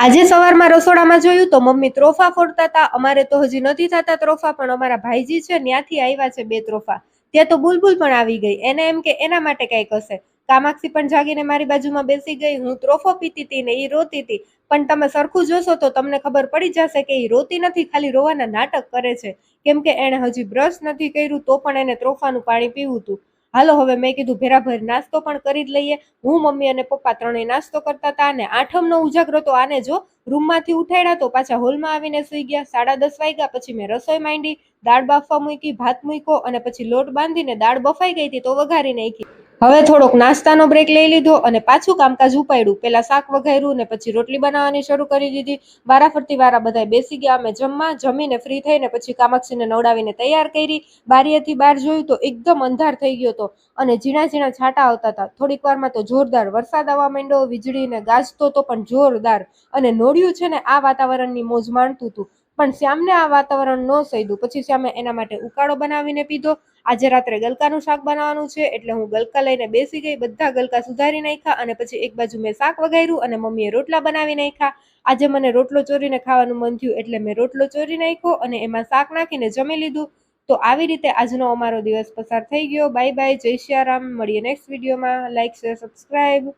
આજે સવારમાં રસોડામાં જોયું તો મમ્મી ત્રોફા ફોડતા હતા। અમારે તો હજી નથી થતા ત્રોફા, પણ અમારા ભાઈજી છે ત્યાંથી આવ્યા છે 2 ત્રોફા। ત્યાં તો બુલબુલ પણ આવી ગઈ, એને એમ કે એના માટે કંઈક હશે। કામાક્ષી પણ જાગીને મારી બાજુમાં બેસી ગઈ। હું ત્રોફો પીતી હતી ને એ રોતી હતી, પણ તમે સરખું જોશો તો તમને ખબર પડી જશે કે એ રોતી નથી, ખાલી રોવાના નાટક કરે છે, કેમ કે એને હજી બ્રશ નથી કર્યું તો પણ એને ત્રોફાનું પાણી પીવું હતું। હાલો હવે મેં કીધું ભેરાભેર નાસ્તો પણ કરી જ લઈએ। હું, મમ્મી અને પપ્પા ત્રણેય નાસ્તો કરતા હતા અને આઠમનો ઉજાગરો તો આને જો રૂમમાંથી ઉઠાડ્યા તો પાછા હોલમાં આવીને સુઈ ગયા। 10:30 વાગ્યા પછી મેં રસોઈ માંડી, દાળ બાફવા મૂકી, ભાત મૂક્યો અને પછી લોટ બાંધીને દાળ બફાઈ ગઈ હતી તો વઘારી નાખી। હવે થોડોક નાસ્તાનો બ્રેક લઈ લીધો અને પાછું કામકાજ ઉપાડ્યું। પેલા શાક વઘાર્યું ને પછી રોટલી બનાવવાની શરૂ કરી દીધી। વારાફરતી વારા બધા બેસી ગયા અમે જમવા। જમીને ફ્રી થઈને પછી કામાક્ષીને નવડાવીને તૈયાર કરી। બારીએથી બહાર જોયું તો એકદમ અંધાર થઈ ગયો હતો અને ઝીણા ઝીણા છાંટા આવતા હતા। થોડીક વારમાં તો જોરદાર વરસાદ આવવા માંડ્યો, વીજળીને ગાજતો તો પણ જોરદાર। અને નોળિયું છે ને આ વાતાવરણની મોજ માણતું હતું, પણ શ્યામને આ વાતાવરણ ન સહેતું। પછી શ્યામે એના માટે ઉકાળો બનાવીને પીધો। આજે રાત્રે ગલકાનું શાક બનાવવાનું છે એટલે હું ગલકા લઈને બેસી ગઈ। બધા ગલકા સુધારી નાખ્યા અને પછી એક બાજુ મેં શાક વઘાર્યું અને મમ્મીએ રોટલા બનાવી નાખ્યા। આજે મને રોટલો ચોરીને ખાવાનું મન થયું એટલે મેં રોટલો ચોરી નાખ્યો અને એમાં શાક નાખીને જમી લીધું। તો આવી રીતે આજનો અમારો દિવસ પસાર થઈ ગયો। બાય બાય, જય સિયારામ। મળીએ નેક્સ્ટ વિડીયોમાં। Like, share, subscribe.